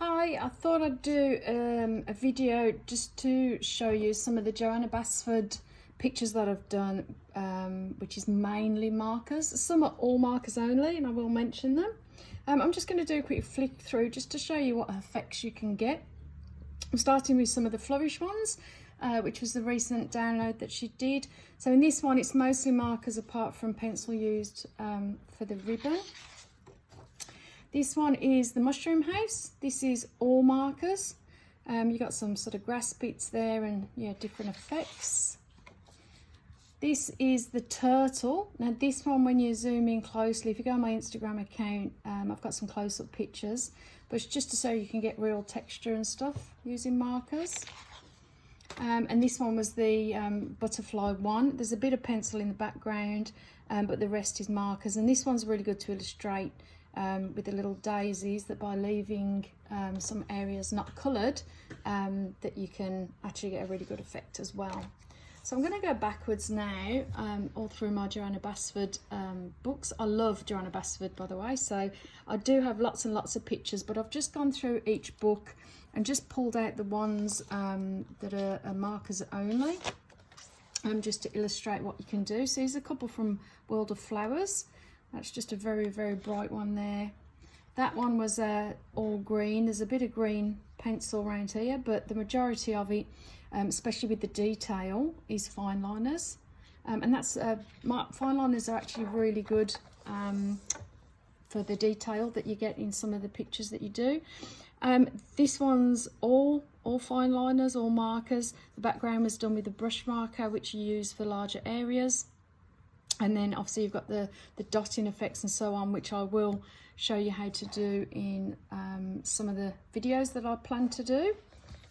Hi, I thought I'd do a video just to show you some of the Johanna Basford pictures that I've done, which is mainly markers. Some are all markers only, and I will mention them. I'm just going to do a quick flick through just to show you what effects you can get. I'm starting with some of the Flourish ones, which was the recent download that she did. So in this one, it's mostly markers apart from pencil used for the ribbon. This one is the Mushroom House. This is all markers. You got some sort of grass bits there and yeah, different effects. This is the Turtle. Now this one, when you zoom in closely, if you go on my Instagram account, I've got some close-up pictures, but it's just to show you can get real texture and stuff using markers. And this one was the Butterfly one. There's a bit of pencil in the background, but the rest is markers. And this one's really good to illustrate with the little daisies, that by leaving some areas not coloured, that you can actually get a really good effect as well. So I'm going to go backwards now, all through my Johanna Basford books. I love Johanna Basford, by the way, so I do have lots and lots of pictures, but I've just gone through each book and just pulled out the ones that are markers only, just to illustrate what you can do. So here's a couple from World of Flowers. That's just a very, very bright one there. That one was all green. There's a bit of green pencil around here, but the majority of it, especially with the detail, is fine liners. And that's fine liners are actually really good for the detail that you get in some of the pictures that you do. This one's all fine liners, all markers. The background was done with a brush marker, which you use for larger areas. And then obviously you've got the dotting effects and so on, which I will show you how to do in some of the videos that I plan to do.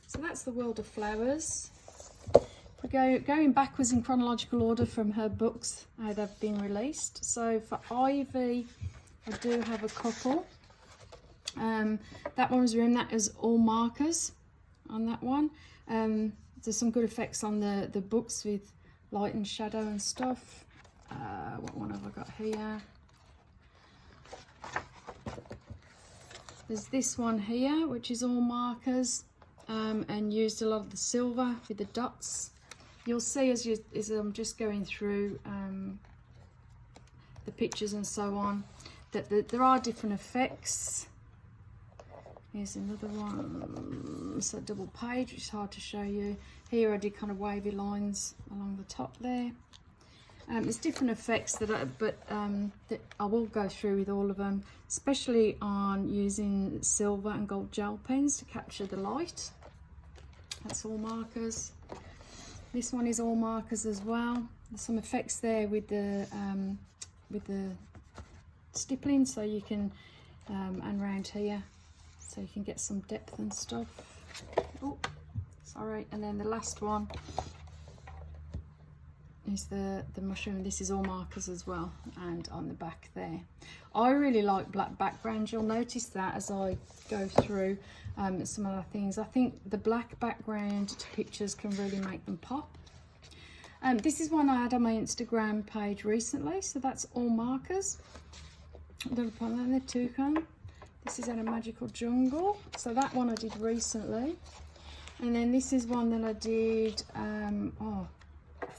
So that's the World of Flowers. If we going backwards in chronological order from her books, how they've been released. So for Ivy, I do have a couple. That one was that is all markers on that one. There's some good effects on the books with light and shadow and stuff. What one have I got here? There's this one here, which is all markers, and used a lot of the silver with the dots. You'll see as I'm just going through the pictures and so on, that there are different effects. Here's another one. It's a double page, which is hard to show you. Here I did kind of wavy lines along the top there. There's different effects that I will go through with all of them, especially on using silver and gold gel pens to capture the light. That's all markers. This one is all markers as well. There's some effects there with the stippling, so you can and round here, so you can get some depth and stuff. Oh, sorry. And then the last one is the mushroom. This is all markers as well, and on the back there. I really like black backgrounds. You'll notice that as I go through some other things. I think the black background to pictures can really make them pop. This is one I had on my Instagram page recently, so that's all markers. The toucan. This is in a Magical Jungle, so that one I did recently. And then this is one that I did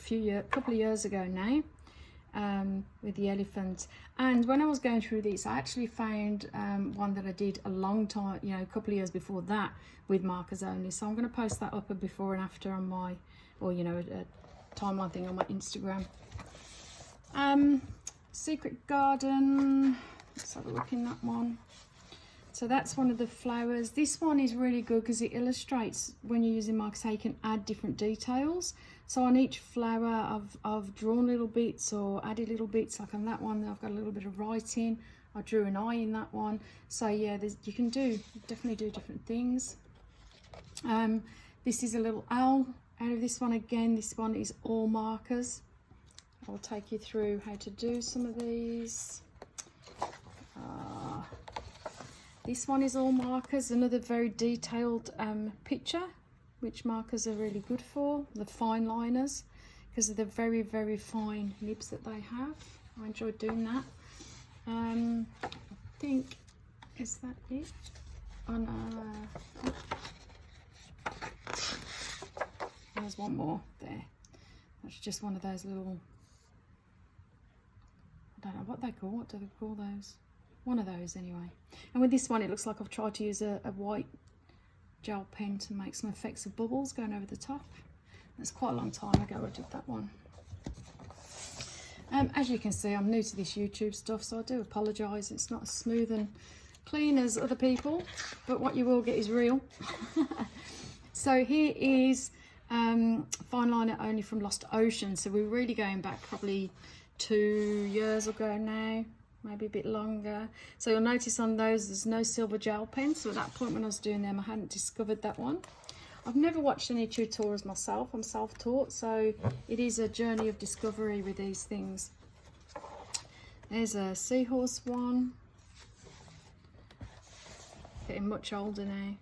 a couple of years ago now, with the elephant. And when I was going through this, I actually found one that I did a long time, a couple of years before that, with markers only. So I'm going to post that up a before and after on my, or a timeline thing on my Instagram. Secret Garden, let's have a look in that one. So that's one of the flowers. This one is really good because it illustrates, when you're using markers, how you can add different details. So on each flower, I've drawn little bits or added little bits. Like on that one, I've got a little bit of writing. I drew an eye in that one. So yeah, you can definitely do different things. This is a little owl out of this one again. This one is all markers. I'll take you through how to do some of these. This one is all markers, another very detailed picture, which markers are really good for, the fine liners, because of the very, very fine nibs that they have. I enjoyed doing that. I think, is that it? on there's one more there. That's just one of those little, I don't know what they call, what do they call those? One of those anyway. And with this one, it looks like I've tried to use a white gel pen to make some effects of bubbles going over the top. That's quite a long time ago I did that one. As you can see, I'm new to this YouTube stuff, so I do apologise. It's not as smooth and clean as other people, but what you will get is real. So here is fine liner only from Lost Ocean. So we're really going back probably 2 years ago now, maybe a bit longer. So you'll notice on those there's no silver gel pen. So at that point when I was doing them, I hadn't discovered that one. I've never watched any tutorials myself. I'm self-taught, so it is a journey of discovery with these things. There's a seahorse one. Getting much older now.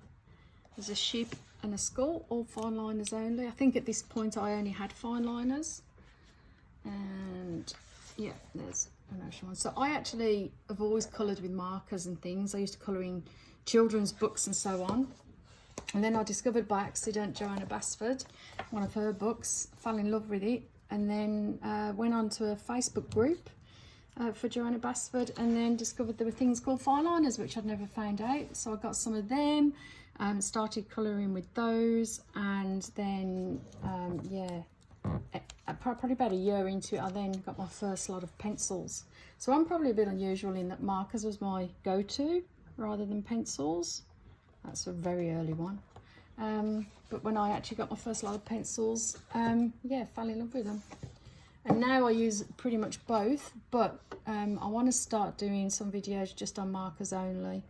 There's a sheep and a skull, all fine liners only. I think at this point I only had fine liners. And yeah, there's an ocean one. So I actually have always coloured with markers and things. I used to colour in children's books and so on. And then I discovered by accident Joanna Basford, one of her books, fell in love with it, and then went on to a Facebook group for Joanna Basford, and then discovered there were things called fine liners, which I'd never found out. So I got some of them, started colouring with those, and then, probably about a year into it, I then got my first lot of pencils. So I'm probably a bit unusual in that markers was my go-to rather than pencils. That's a very early one. But when I actually got my first lot of pencils, yeah, fell in love with them. And now I use pretty much both, but I want to start doing some videos just on markers only.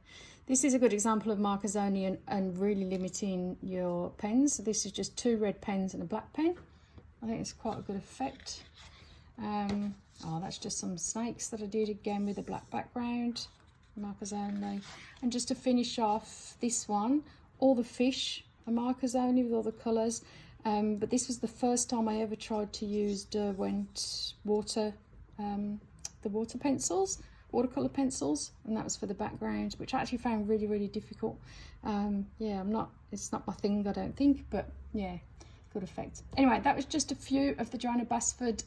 This is a good example of markers only and really limiting your pens. So this is just 2 red pens and a black pen. I think it's quite a good effect. Oh, that's just some snakes that I did again with a black background. Markers only. And just to finish off this one, all the fish are markers only with all the colours, but this was the first time I ever tried to use Derwent water, the water pencils, watercolour pencils, and that was for the background, which I actually found really difficult. Yeah, it's not my thing, I don't think, but yeah, good effect. Anyway, that was just a few of the Joanna Basford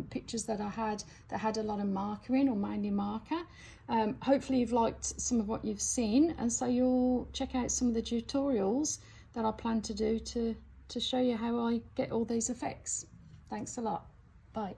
pictures that I had that had a lot of marker in, or mainly marker. Hopefully you've liked some of what you've seen, and so you'll check out some of the tutorials that I plan to do to show you how I get all these effects. Thanks a lot. Bye.